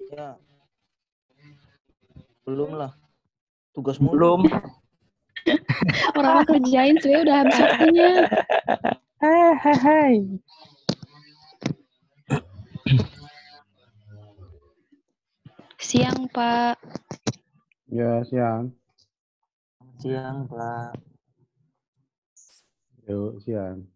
Ya. Belum lah. Tugas mulu. Belum. Orang kerjain tuh ya udah habis waktunya. Hai. Siang, Pak. Ya, siang. Siang, Pak. Yuk, siang.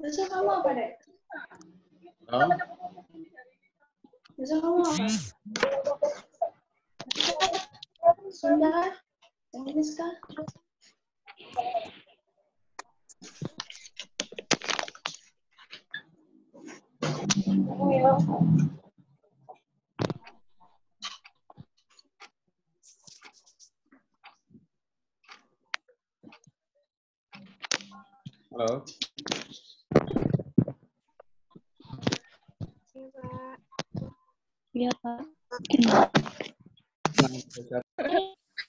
Besok kamu apa, Dek? Oh, Besok kamu apa? Sunda kah? Inggris kah? halo. Iya, Pak.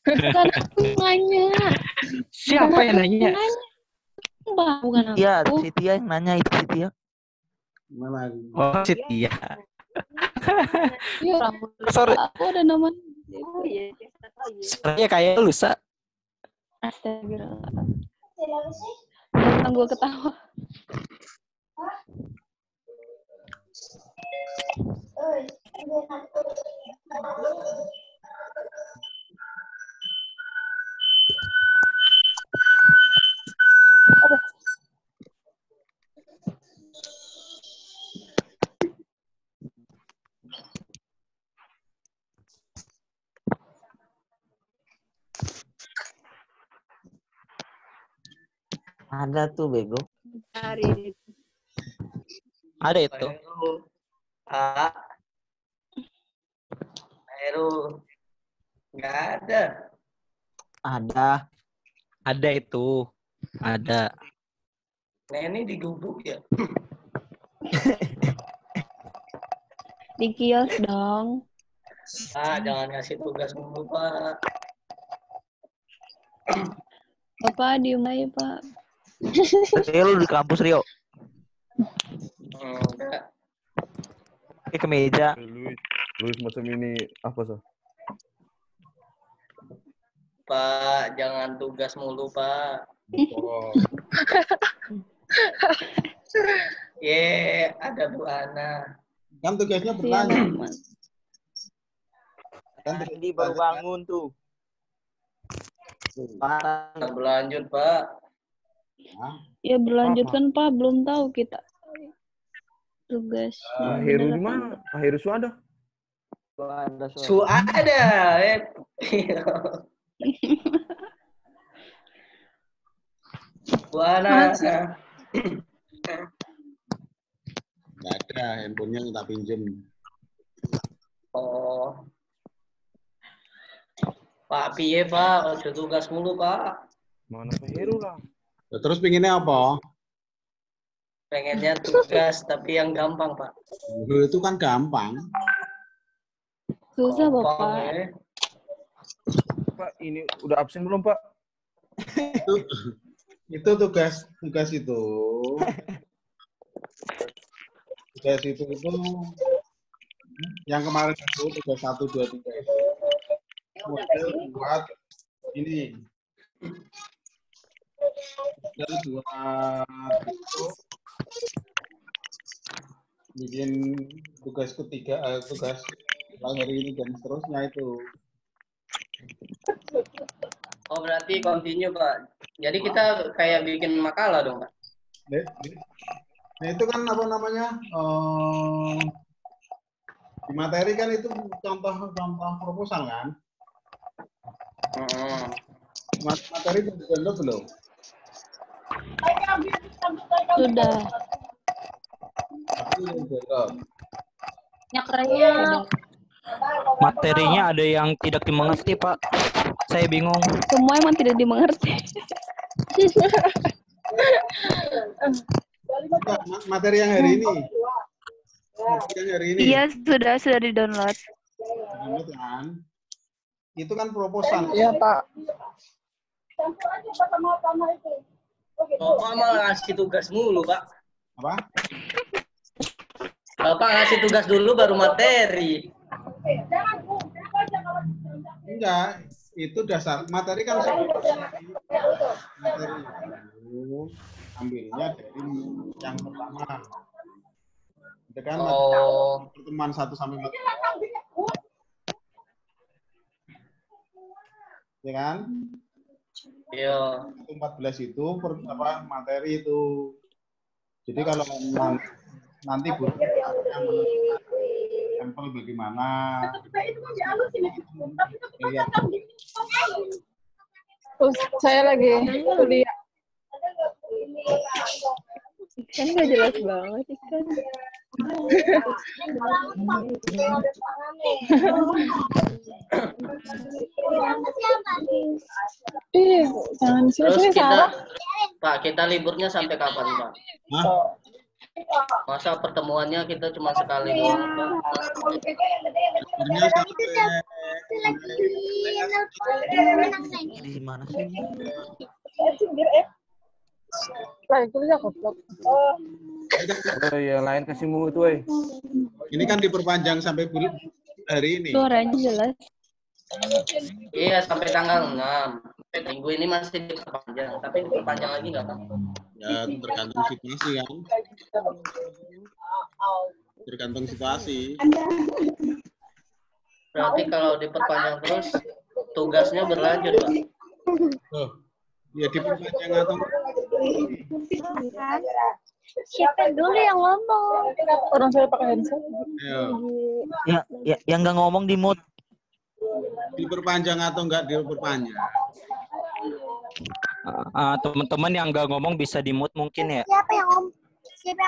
Bukan aku nanya. Siapa yang nanya? Mbak, bukan aku. Iya, si Tia yang nanya itu si Tia. Mana? Oh, Setia. Iya, Sorry. aku ada nama. Oh iya. Suaranya kayak lu, Sa. Astagfirullah. Jangan gue ketawa. Ada tuh bego. Hari Ada itu. Pak, Heru, nggak ada. Ada. Ada itu. Ada. Neni digubuk ya. Di kios dong. Pak, jangan ngasih tugas mulu, Pak. Bapak diem aja, Pak. Rio lu di kampus Rio. Enggak. Pakai kemeja. Luis macam ini apa sih? Pak, jangan tugas mulu, Pak. Oh, Ada Bu Ana. kan tugasnya Siang, bertanya. Mas. Kan Tadi baru bangun tuh. Parah. Nggak berlanjut, Pak. Ya berlanjutkan, Pak. Belum tahu kita tugas. Heru di mana? Heru ada. Ada Ada. Bu Ana. Nggak ada, handphonenya minta pinjem. Oh. Pak piye Pak, ojo tugas mulu Pak. Mana Pak Heru lah. Ya, terus pinginnya apa? Pengennya tugas tapi yang gampang Pak. Dulu itu kan gampang. Susah, Gampang, Bapak. ya. Pak, ini udah absen belum Pak? Itu tugas itu. Tugas itu yang kemarin itu tugas 1, 2, 3 itu. Model buat ini. Model buat itu bikin tugas ketiga, tugas hari ini dan seterusnya itu. Oh berarti continue Pak. Jadi kita kayak bikin makalah dong Pak. Nah itu kan apa namanya di materi kan itu contoh proposal kan. Materi itu download belum? Sudah. Tapi belum download. Sudah. Materinya ada yang tidak dimengerti, Pak. Saya bingung. Semua emang tidak dimengerti. Enggak, materi yang hari ini. Materi yang hari ini. Iya, sudah di-download. Download kan. Itu kan proposal. Iya, Pak. Bapak malah ngasih tugas mulu Pak. Apa? Bapak ngasih tugas dulu baru materi. Enggak, itu dasar materi kan materi itu ambilnya dari yang pertama. Itu kan pertemuan 1 sampai 4. Ya kan? Iya. 14 itu materi itu. Jadi kalau nanti butuh sampel bagaimana? Lihat. Saya lagi kuliah. Kan nggak jelas banget, kan. Ih, jangan Terus sih salah. kita liburnya sampai kapan Pak? Hah? Masa pertemuannya kita cuma sekali doang Pak? Liburnya Di mana sih? Lagi kuliah goblok. Oh iya, lain kasih mulu tuh, ini kan diperpanjang sampai hari ini. Suaranya jelas. Iya sampai tanggal 6. Minggu ini masih diperpanjang, tapi diperpanjang lagi nggak Pak? Ya tergantung situasi kan. Tergantung situasi. Berarti kalau diperpanjang terus tugasnya berlanjut Pak. Oh, ya diperpanjang atau Siapa dulu yang ngomong? Orang saya pakai handset. ya, Yang nggak ngomong di mute. diperpanjang atau enggak diperpanjang? Teman-teman yang nggak ngomong bisa di-mute mungkin ya. Siapa yang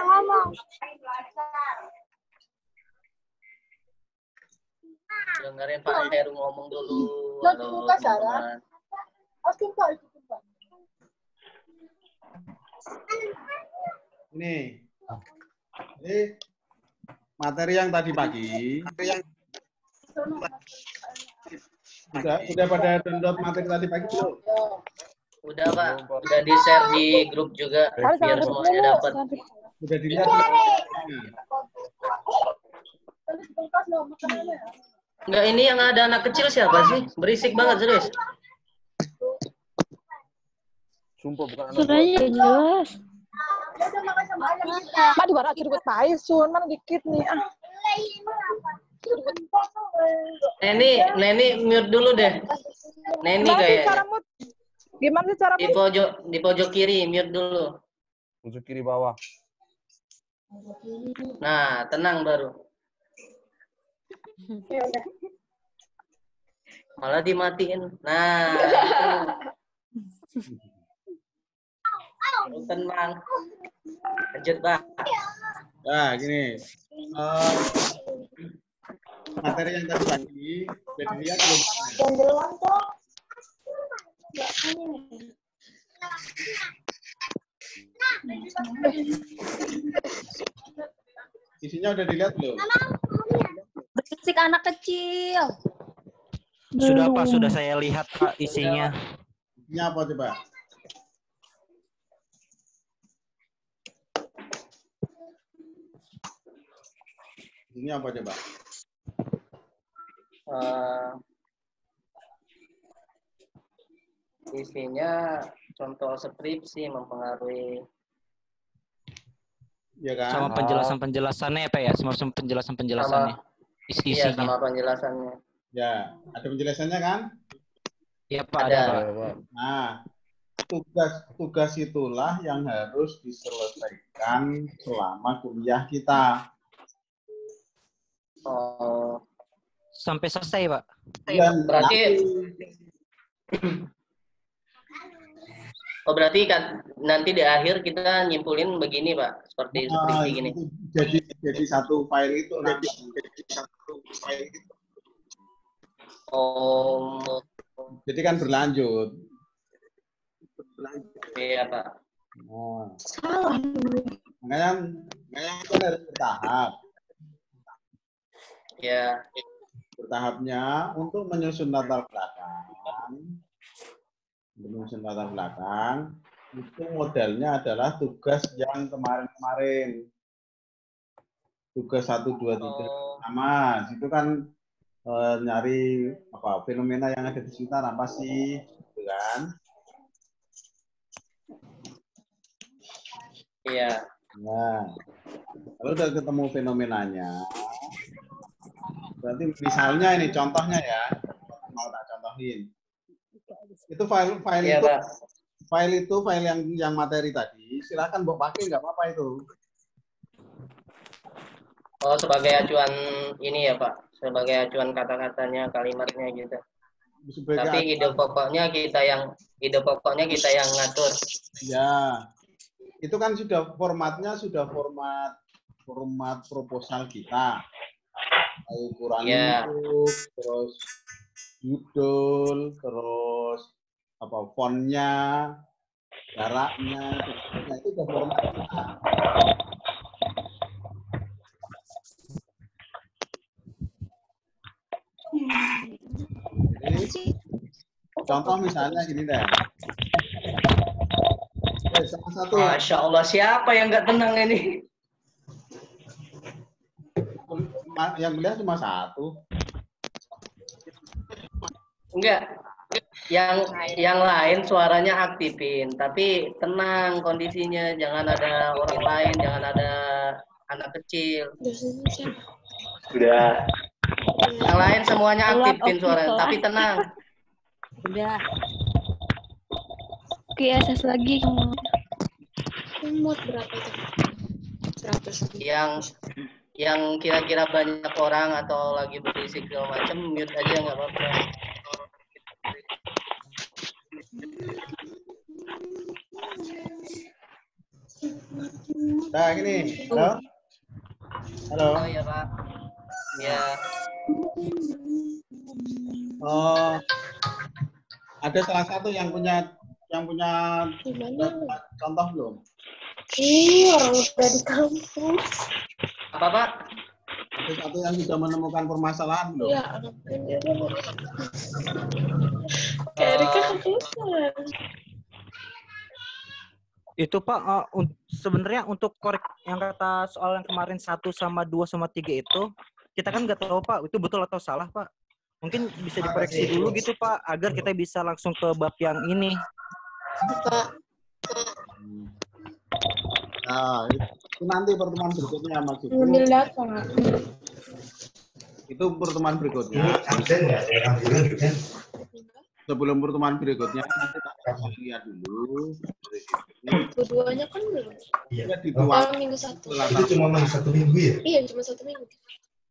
ngomong? Dengerin Pak Heru ngomong dulu. Halo, Buka, Sarah. teman-teman. Ini materi yang tadi pagi. Sudah pada download materi tadi pagi belum? Udah Pak, udah di-share di grup juga biar semuanya dapat. Sudah dilihat? Enggak, ini yang ada anak kecil siapa sih? Berisik banget serius. Sumpah bukan anak Suaranya jelas. Mak di mana kirikut pai sun mana dikit nih ah. Neni mute dulu deh. Neni Gimana sih kayaknya. cara mut? Gimana sih cara mut? Di pojok kiri mute dulu. Pojok kiri bawah. Nah, tenang baru. Malah dimatiin. Nah, itu. Tenang. Lanjut, Pak. Nah, gini. Materi yang tadi pagi, sudah dilihat belum? Isinya udah dilihat belum? Berisik anak kecil. Sudah Pak, Belum. sudah saya lihat Pak isinya. Isinya apa coba? Isinya apa coba? Isinya contoh skripsi mempengaruhi. Ya kan? Sama penjelasan-penjelasannya ya Pak ya, sama penjelasan-penjelasannya. Iya, Isi-isinya. sama penjelasannya. Ya, ada penjelasannya kan? Iya Pak, Ada. ada Pak. Nah, tugas itulah yang harus diselesaikan selama kuliah kita. Oh, Sampai selesai Pak. Dan berarti berarti kan nanti di akhir kita nyimpulin begini, Pak, seperti gini. itu jadi satu file itu nanti. Oh, Jadi kan berlanjut. iya, Pak. Nah, Salah. makanya kan harus bertahap. Ya, Bertahapnya untuk menyusun latar belakang, itu modelnya adalah tugas yang kemarin-kemarin. Tugas 1, 2, 3. Sama, itu kan nyari apa fenomena yang ada di sekitar apa sih, gitu kan? iya. Nah, kalau udah ketemu fenomenanya, berarti misalnya ini contohnya ya, mau tak contohin. Itu file Iya, itu, Pak. file yang materi tadi, silakan bawa pakai nggak apa-apa itu. Oh, sebagai acuan ini ya, Pak. Sebagai acuan kata-katanya, kalimatnya gitu. Sebagai Tapi ide pokoknya kita yang ngatur. ya, itu kan sudah formatnya format proposal kita. Ukuran Ya. untuk, terus judul, terus apa fontnya, jaraknya, itu udah format kita. Jadi, contoh misalnya gini deh. Salah satu Masya Allah, siapa yang nggak tenang ini? yang kuliah cuma satu. Enggak. Yang lain suaranya aktifin, tapi tenang kondisinya, jangan ada orang lain, jangan ada anak kecil. Udah. Yang lain semuanya Keluar aktifin of suaranya, kelas. tapi tenang. Udah. Oke, SS lagi. Muat berapa itu? 100. Yang kira-kira banyak orang atau lagi berisik segala macam, mute aja nggak apa-apa. Nah, gini. Halo? Halo? Oh ya, Pak. Ya, Oh, ada salah satu yang punya Gimana? contoh belum? Orang udah di kampus. apa, Pak? Ada satu yang sudah menemukan permasalahan belum? Iya, anaknya dia mau. Kayak Erika keputusan. Itu Pak, sebenarnya untuk korek yang kata soal yang kemarin 1 sama 2 sama 3 itu, kita kan nggak tahu Pak, itu betul atau salah Pak. Mungkin bisa dikoreksi dulu gitu Pak, agar kita bisa langsung ke bab yang ini. Nah, itu nanti pertemuan berikutnya maksudku. Ngambil data. Itu pertemuan berikutnya. Sebelum pertemuan berikutnya nanti kita lihat dulu. Keduanya kan belum. Lihat di dua. Minggu 1. Itu cuma masih 1 minggu ya? Iya, cuma 1 minggu.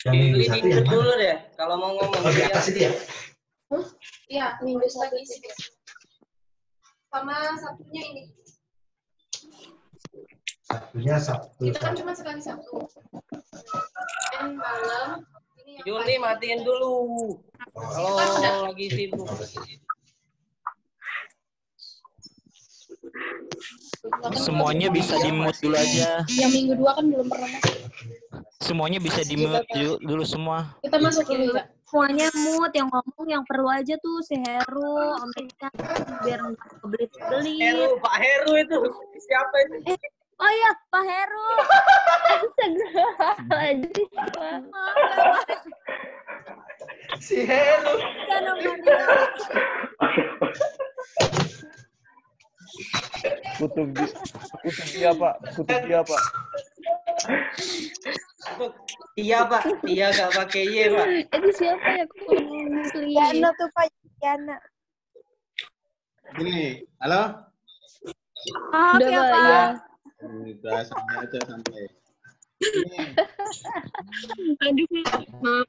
Yang minggu Pilih 1 yang dulu mana? deh, kalau mau ngomong. Oh, di atas itu ya? Iya, minggu 1 itu. Sama Sabtunya ini. Sabtunya Sabtu. Kita kan cuma sekali Sabtu. Dan malam. Ini yang Juli matiin dulu. Kalau lagi sibuk. Semuanya bisa di-mute dulu aja. Yang minggu 2 kan belum pernah masuk. Semuanya bisa di-mute dulu semua. Kita masuk dulu enggak? Semuanya mood, yang ngomong yang perlu aja tuh si Heru, Amerika, biar nggak kebelit-belit. Heru, Pak Heru itu. Siapa itu? Oh iya, Pak Heru. Astagfirullahaladzim. Si Heru. Kutub dia Pak. Iya Pak, iya nggak pakai Y Pak. Itu siapa ya? Yana tuh Pak, Yana. Gini, halo? Maaf ya Pak. Udah, santai aja, santai. Aduh, maaf.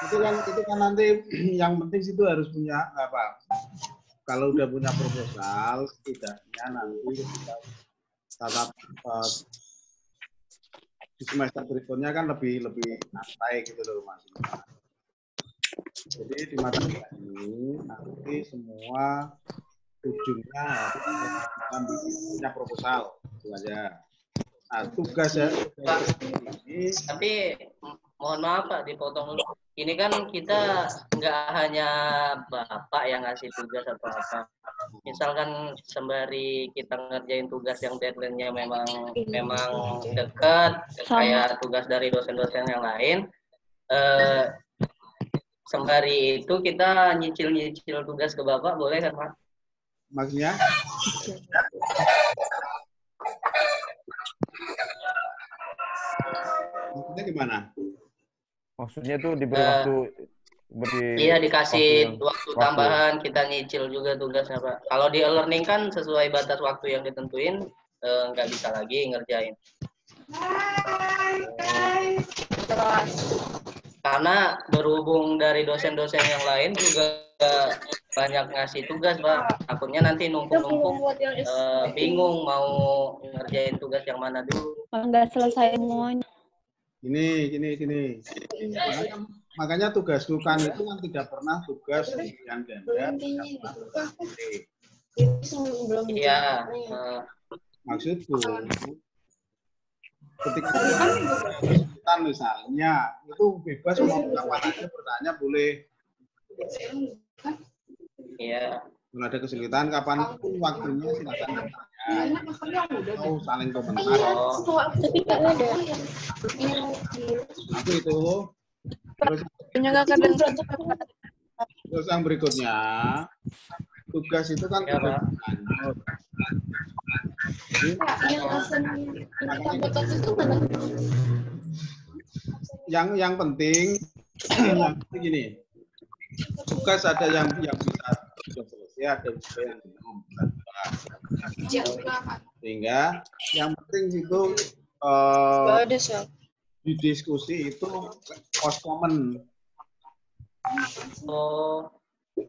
Itu kan nanti yang penting situ harus punya apa? Kalau udah punya proposal, setidaknya nanti kita tatap di semester berikutnya kan lebih santai gitu loh Mas. Jadi di mata ini nanti semua ujungnya harus kita punya proposal itu aja. Nah tugas ya ini. Tapi mohon maaf Pak, dipotong dulu. Ini kan kita nggak hanya Bapak yang ngasih tugas atau apa. Misalkan sembari kita ngerjain tugas yang deadline-nya memang dekat, kayak tugas dari dosen-dosen yang lain, sembari itu kita nyicil tugas ke Bapak, boleh kan Pak? Maksudnya? Maksudnya gimana? Maksudnya tuh diberi waktu Iya, dikasih waktu tambahan, kita nyicil juga tugasnya Pak. Kalau di e-learning kan sesuai batas waktu yang ditentuin, nggak bisa lagi ngerjain. Karena berhubung dari dosen-dosen yang lain juga banyak ngasih tugas Pak. Takutnya nanti numpuk-numpuk, bingung mau ngerjain tugas yang mana dulu. Nggak selesai semuanya. Gini. Makanya tugasku kan itu kan tidak pernah tugas yang ganda. Iya. Maksudku, ketika kita misalnya itu bebas mau kapan aja bertanya boleh. Iya. Kalau ada kesulitan kapanpun waktunya silakan bertanya. Oh, saling komentar. Tapi nggak ada. Aku itu. Terus yang berikutnya, tugas itu kan tugas lanjut. Yang penting gini, tugas ada yang bisa sudah selesai, ada juga yang belum. Sehingga yang penting itu di diskusi itu post common. Oh.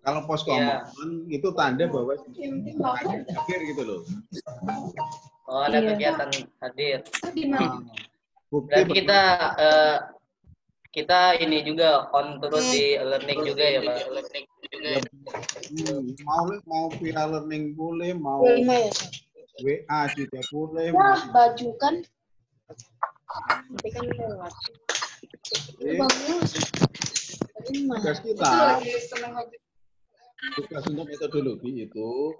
Kalau post common itu tanda bahwa hadir gitu loh. Oh, ada kegiatan hadir. Berarti kita ini juga on terus di learning juga ya Pak. Mau via learning boleh, mau WA juga boleh. Baju kan tapi kan lewat. Tugas kita, tugas untuk metodologi itu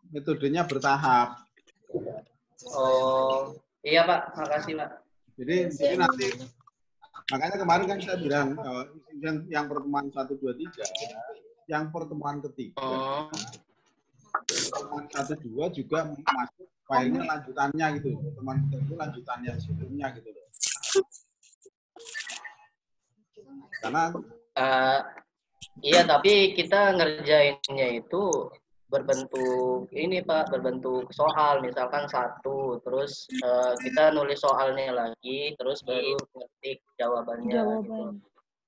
metodenya bertahap. Oh, iya Pak, makasih Pak. Jadi nanti makanya kemarin kan saya bilang yang pertemuan 1, 2, 3, yang pertemuan ketiga, pertemuan 1, 2 juga masuk filenya lanjutannya gitu. Pertemuan itu lanjutannya sebelumnya gitu loh. Karena iya, tapi kita ngerjainnya itu berbentuk ini Pak, berbentuk soal, misalkan 1, terus kita nulis soalnya lagi, terus baru ngetik jawabannya. Gitu.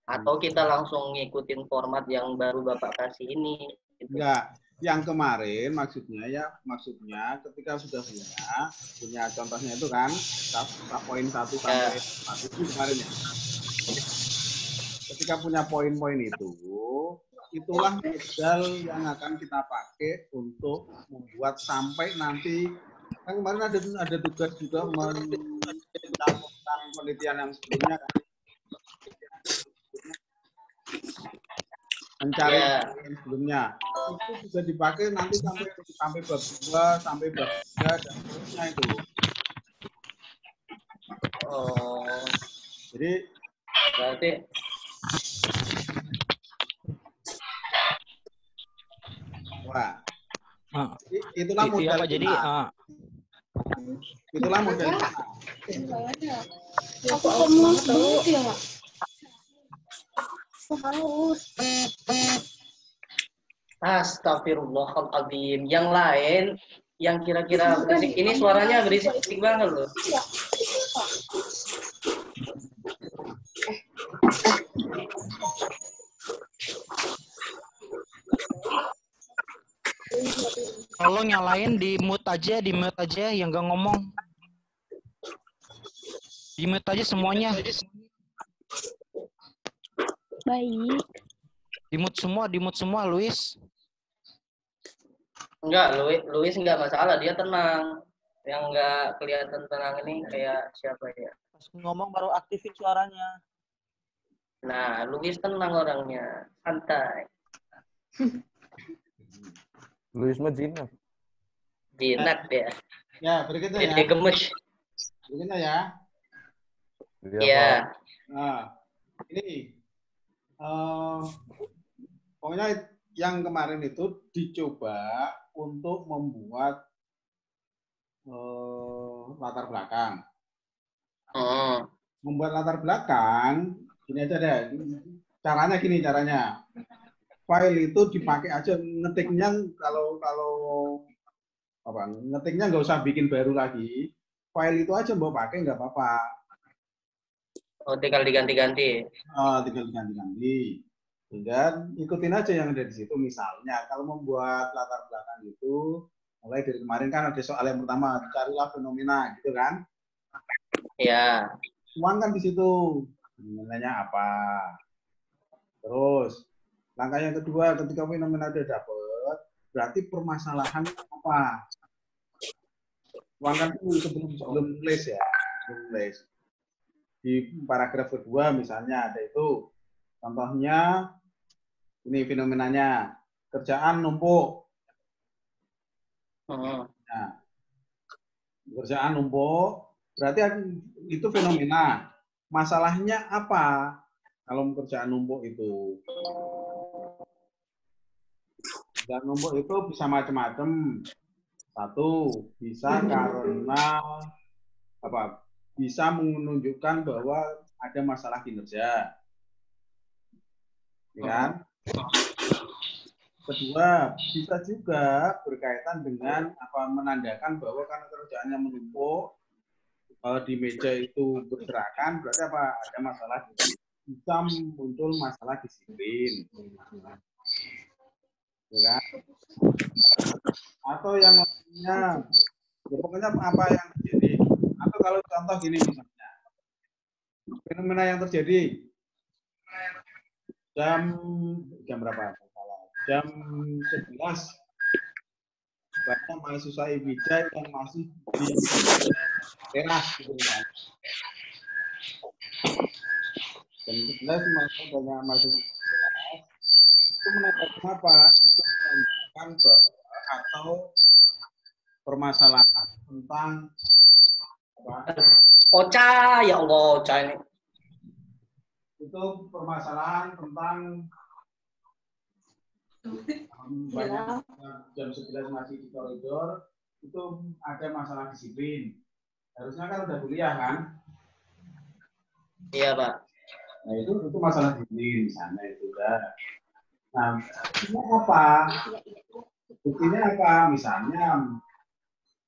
Atau kita langsung ngikutin format yang baru Bapak kasih ini. Gitu. Enggak, yang kemarin maksudnya ketika sudah punya contohnya itu kan poin 1 sampai 1 itu kemarin ya. Ketika punya poin-poin itu, itulah modal yang akan kita pakai untuk membuat sampai nanti Kan kemarin ada tugas juga mencampurkan penelitian yang sebelumnya kan. Mencari yang sebelumnya. Itu bisa dipakai nanti sampai bab 2, sampai bab 3 dan seterusnya itu. Oh, Jadi berarti wah, Ah, itulah iya modal Pak. Jadi kita. Itulah modal kita. Aku ngomong banget ya. Aku haus. Astagfirullahaladzim. Yang lain, yang kira-kira berisik, ini suaranya berisik banget loh. tolong yang lain di mute aja yang gak ngomong. Di mute aja semuanya. Baik. Di mute semua, Luis. Enggak, Luis enggak masalah, dia tenang. Yang enggak kelihatan tenang ini kayak siapa ya? Pas ngomong baru aktifin suaranya. Nah, Luis tenang orangnya, santai. Luis mah jinak. Jinak dia. Ya, berikutnya ya. Dia gemes. Berikutnya ya. Iya. Nah, ini pokoknya yang kemarin itu dicoba untuk membuat latar belakang. Membuat latar belakang, gini aja deh. Caranya. File itu dipakai aja, ngetiknya kalau ngetiknya nggak usah bikin baru lagi. File itu aja mau pakai nggak apa-apa. Oh, tinggal diganti-ganti. Tinggal diganti-ganti. Dan ikutin aja yang ada di situ. Misalnya kalau membuat latar belakang itu, mulai dari kemarin kan ada soal yang pertama, carilah fenomena, gitu kan? Iya. Tuangkan di situ, fenomenanya apa. Terus, langkah yang kedua, ketika fenomena udah dapet, berarti permasalahan apa? Tuangkan dulu sebelum nulis ya. Sebelum nulis. Di paragraf kedua misalnya ada itu. Contohnya, ini fenomenanya. Kerjaan numpuk. Nah, kerjaan numpuk, berarti itu fenomena. Masalahnya apa kalau kerjaan numpuk itu? Kerjaan numpuk itu bisa macam-macam. Satu, bisa karena apa? Bisa menunjukkan bahwa ada masalah kinerja. Ya kan? Kedua, bisa juga berkaitan dengan menandakan bahwa karena kerjaannya menumpuk di meja itu berserakan, berarti apa? Ada masalah, bisa muncul masalah disiplin. Ya kan? Atau yang lainnya, ya pokoknya apa yang terjadi. Atau kalau contoh gini misalnya, fenomena yang terjadi jam berapa? Jam 11 banyak mahasiswa IBJ yang masih di teras gitu kan. Jam 11 banyak mahasiswa itu menandakan apa? Itu menunjukkan bahwa atau permasalahan tentang apa? Ocha, ya Allah, Ocha ini. Itu permasalahan tentang banyak jam 11 masih di koridor, itu ada masalah disiplin. Harusnya kan udah kuliah kan? Iya, Pak. Nah, itu masalah disiplin misalnya itu udah. Nah, buktinya apa? Buktinya apa? Misalnya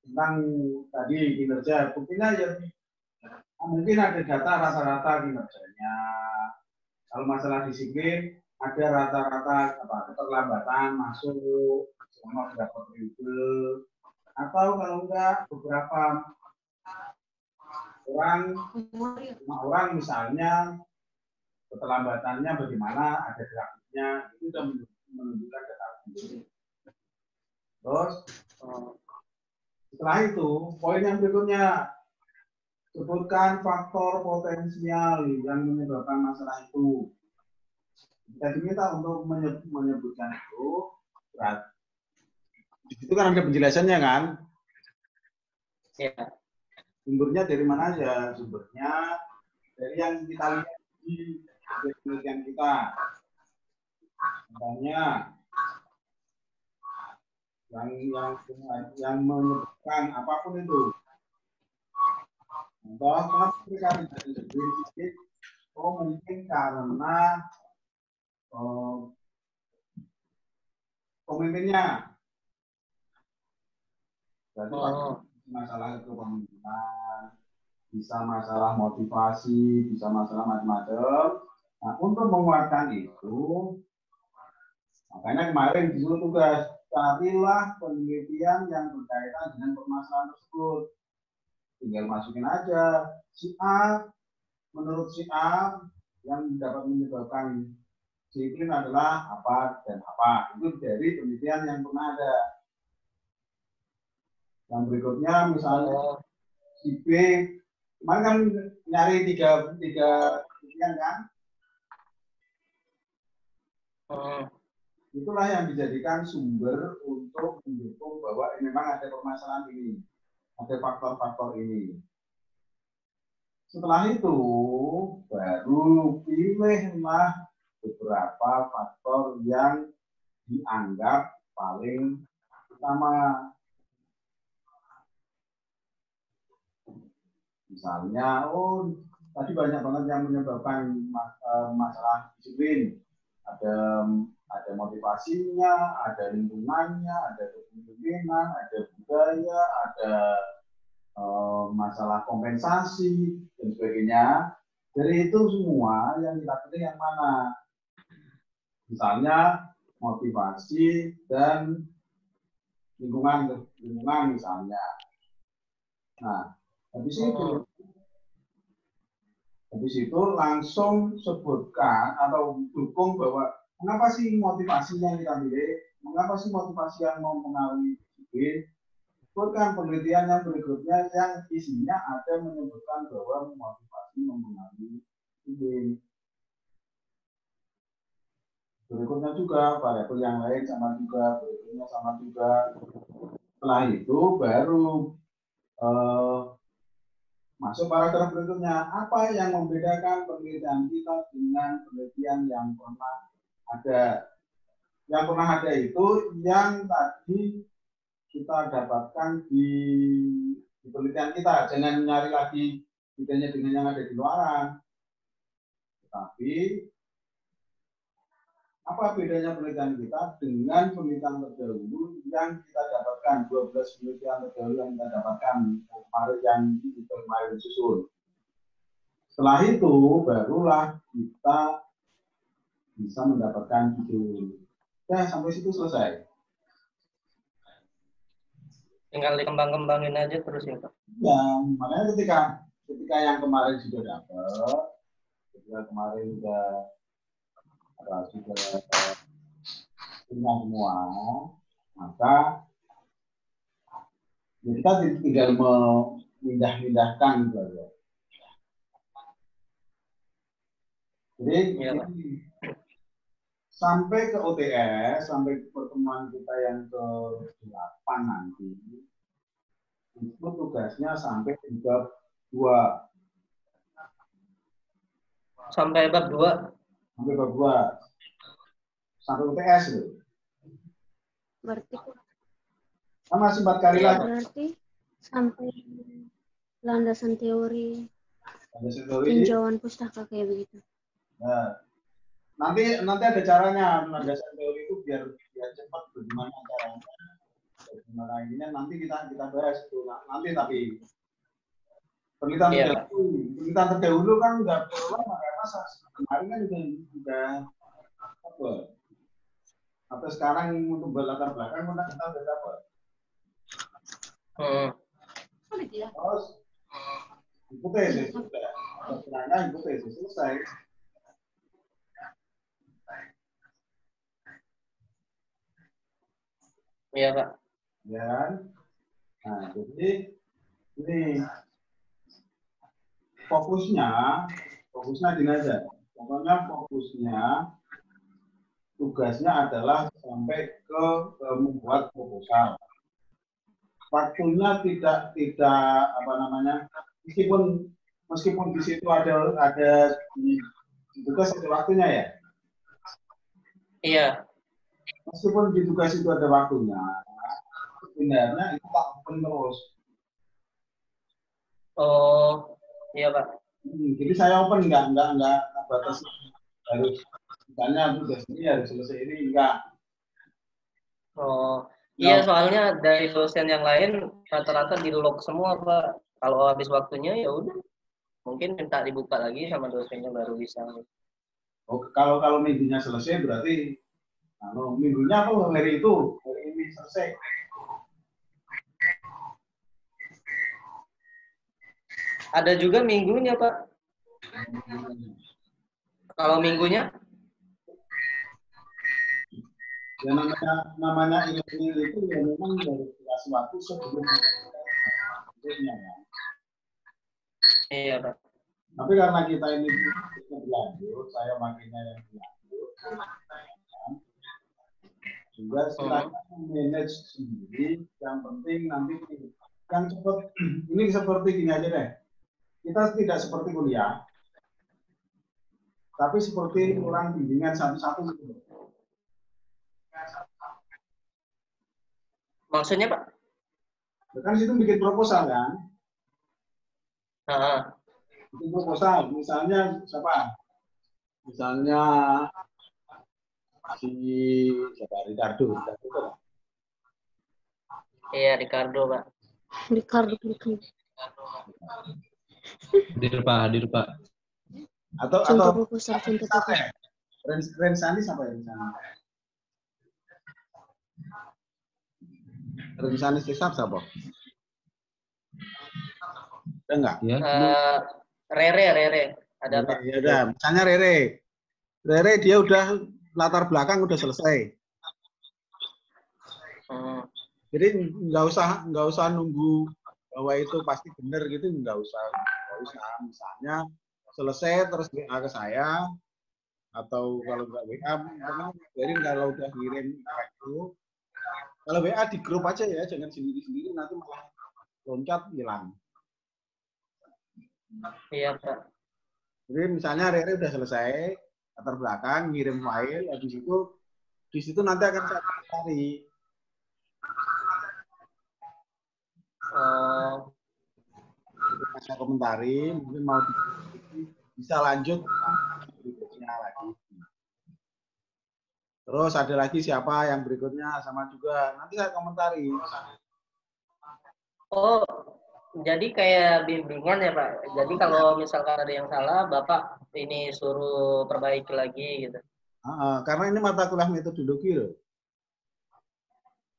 tentang tadi kinerja, buktinya ya mungkin ada data rata-rata kinerjanya. Kalau masalah disiplin, ada rata-rata keterlambatan masuk selama beberapa periode, atau kalau enggak beberapa orang misalnya keterlambatannya bagaimana, ada grafiknya, itu sudah menunjukkan data. Terus Setelah itu, poin yang berikutnya, sebutkan faktor potensial yang menyebabkan masalah itu. Kita diminta untuk menyebutkan itu. Di situ kan ada penjelasannya kan? Ya. Sumbernya dari mana aja? Sumbernya dari yang kita lihat di penelitian kita. Contohnya yang menyebutkan apapun itu. Contoh, kenapa mereka tidak disebut? Oh, mungkin karena pemimpinnya. Berarti masalah kepemimpinan, bisa masalah motivasi, bisa masalah macam-macam. Nah, untuk menguatkan itu, makanya kemarin disuruh tugas, carilah penelitian yang berkaitan dengan permasalahan tersebut. Tinggal masukin aja, si A, menurut si A, yang dapat menyebabkan disiplin adalah apa dan apa. Itu dari penelitian yang pernah ada. Yang berikutnya misalnya si B, kemarin kan nyari tiga penelitian kan? Itulah yang dijadikan sumber untuk mendukung bahwa memang ada permasalahan ini, ada faktor-faktor ini. Setelah itu, baru pilihlah beberapa faktor yang dianggap paling utama. Misalnya, tadi banyak banget yang menyebabkan masalah disiplin. Ada motivasinya, ada lingkungannya, ada kepemimpinan, ada budaya, ada masalah kompensasi dan sebagainya. Dari itu semua yang kita pilih yang mana? Misalnya motivasi dan lingkungan misalnya. Nah, habis itu langsung sebutkan atau dukung bahwa mengapa sih motivasi yang kita pilih, mengapa sih motivasi yang mempengaruhi disiplin. Sebutkan penelitian yang berikutnya yang isinya ada menyebutkan bahwa motivasi mempengaruhi disiplin. Berikutnya juga variabel yang lain sama juga, berikutnya sama juga. Setelah itu baru masuk paragraf berikutnya. Apa yang membedakan penelitian kita dengan penelitian yang pernah ada? Yang pernah ada itu yang tadi kita dapatkan di penelitian kita. Jangan nyari lagi bedanya dengan yang ada di luaran. Tapi apa bedanya penelitian kita dengan penelitian terdahulu yang kita dapatkan, 12 penelitian terdahulu yang kita dapatkan kemarin yang kemarin susun. Setelah itu barulah kita bisa mendapatkan judul. Ya, sampai situ selesai. Tinggal dikembang-kembangin aja terus ya Pak. Ya, makanya ketika yang kemarin sudah dapat, ketika kemarin sudah punya semua, maka kita tinggal memindahkan gitu aja. Jadi sampai ke OTS, sampai ke pertemuan kita yang ke-8 nanti, itu tugasnya sampai ke bab 2. Sampai bab 2? Sampai bab 2. Sampai UTS loh. Berarti Kan masih 4 kali lagi. Berarti sampai landasan teori, tinjauan pustaka kayak begitu. Nah, nanti ada caranya landasan teori itu biar cepat bagaimana caranya. Bagaimana ininya nanti kita bahas itu nanti, tapi penelitian terdahulu kan nggak perlu karena kemarin kan udah apa? Atau sekarang untuk berlatar belakang kita udah dapat. Terus hipotesis sudah. Sebenarnya hipotesis selesai. Iya Pak. Ya kan? Nah, jadi ini fokusnya gini aja. Pokoknya fokusnya tugasnya adalah sampai ke membuat proposal. Waktunya tidak apa namanya, meskipun di situ ada di tugas ada waktunya ya. Iya. Meskipun di tugas itu ada waktunya, sebenarnya itu tak open terus. Oh, iya Pak. Jadi saya open nggak batas harus misalnya tugas ini harus selesai ini enggak. Oh, iya soalnya dari dosen yang lain rata-rata di lock semua Pak. Kalau habis waktunya ya udah, mungkin minta dibuka lagi sama dosennya baru bisa. Oh, kalau minggunya selesai berarti kalau minggunya apa hari itu hari ini selesai. Ada juga minggunya Pak. Kalau minggunya? Ya namanya ini itu ya memang dari dikasih waktu sebelum ya. Iya Pak. Tapi karena kita ini berlanjut, saya makinnya yang berlanjut, juga silakan manage sendiri. Yang penting nanti yang seperti gini aja deh. Kita tidak seperti kuliah, tapi seperti orang bimbingan satu-satu gitu. Maksudnya Pak? Kan situ bikin proposal kan? Bikin proposal, misalnya siapa? Misalnya siapa? Ricardo. Iya, Ricardo Pak. Ricardo. Hadir Pak. Atau proposal contoh ya? Rensani siapa ya? Rensani siapa? Enggak? Ya. Rere. Ada Pak. Ya udah, misalnya Rere dia udah latar belakang udah selesai. Jadi nggak usah nunggu bahwa itu pasti benar gitu, nggak usah. Misalnya selesai terus WA ke saya, atau kalau nggak WA, biarin kalau udah kirim itu. Kalau WA di grup aja ya, jangan sendiri-sendiri nanti malah loncat hilang. Iya Pak. Jadi misalnya Rere udah selesai latar belakang, ngirim file, habis itu di situ nanti akan saya cari. Saya komentari, mungkin mau bisa lanjut berikutnya lagi. Terus ada lagi siapa yang berikutnya sama juga, nanti saya komentari. Oh, jadi kayak bimbingan ya Pak. Jadi kalau misalkan ada yang salah, Bapak ini suruh perbaiki lagi gitu. Karena ini mata kuliah metodologi loh.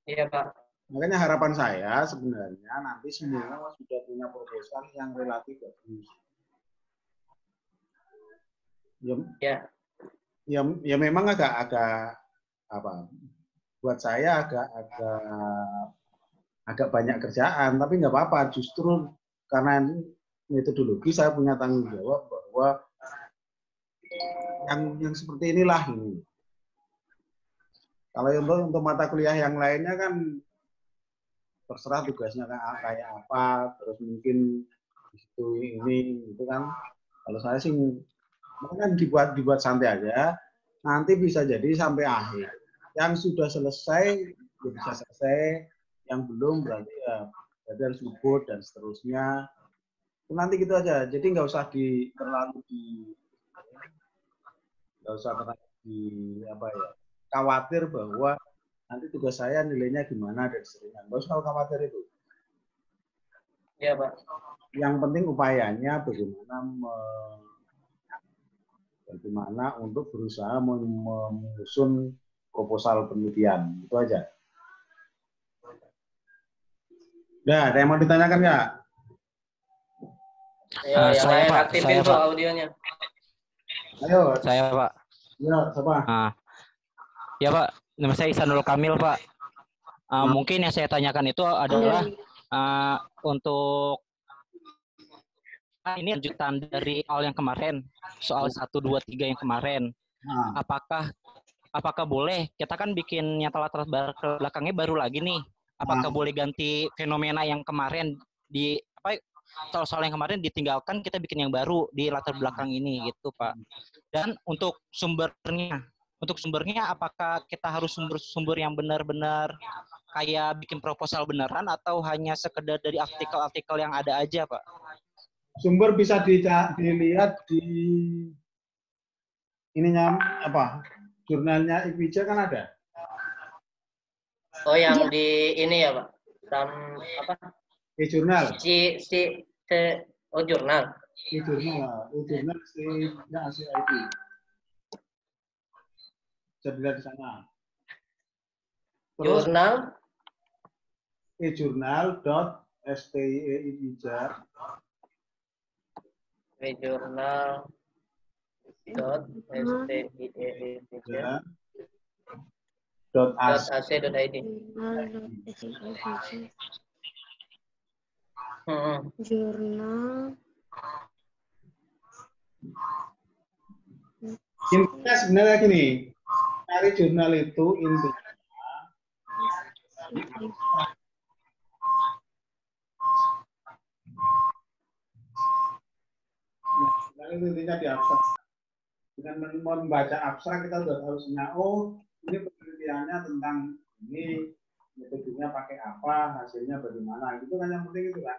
Iya Pak. Makanya harapan saya sebenarnya nanti semua sudah punya proposal yang relatif bagus. Ya memang agak apa? Buat saya agak banyak kerjaan, tapi nggak apa-apa. Justru karena metodologi saya punya tanggung jawab bahwa yang seperti inilah ini. Kalau untuk mata kuliah yang lainnya kan terserah tugasnya kayak apa, terus mungkin itu ini itu kan. Kalau saya sih kan dibuat santai aja, nanti bisa jadi sampai akhir. Yang sudah selesai bisa selesai, yang belum berarti ya harus luput dan seterusnya. Nanti gitu aja. Jadi nggak usah terlalu khawatir bahwa nanti tugas saya nilainya gimana dan seterusnya. Nggak usah khawatir itu. Iya Pak. Yang penting upayanya bagaimana untuk berusaha menyusun proposal penelitian. Itu aja. Udah, ada yang mau ditanyakan nggak? Saya Pak. Aktifin tuh audionya. Ayo. Saya Pak. Ya, siapa? Ya Pak, nama saya Ihsanul Kamil Pak. Mungkin yang saya tanyakan itu adalah Untuk ini lanjutan dari soal yang kemarin, soal 1, 2, 3 yang kemarin. Nah, Apakah boleh kita kan bikin yang latar belakangnya baru lagi nih? Apakah boleh ganti fenomena yang kemarin di soal-soal yang kemarin ditinggalkan, kita bikin yang baru di latar belakang ini gitu, Pak. Dan untuk sumbernya apakah kita harus sumber yang benar-benar kayak bikin proposal beneran atau hanya sekedar dari artikel-artikel yang ada aja, Pak? sumber bisa dilihat di ininya jurnalnya IPIJA kan ada. Oh, yang di ini ya, Pak. Jurnal. Jurnal. Jurnal CIP. Bisa dilihat di sana. Terus, Jurnal. jurnal.stieipija. Jurnal.stieipija. .ac.id. Jurnal. Intinya sebenarnya gini, cari jurnal itu intinya intinya di abstrak. Dengan membaca abstrak kita sudah harusnya, oh ini penelitiannya tentang ini, metodenya pakai apa, hasilnya bagaimana, gitu kan yang penting itu kan.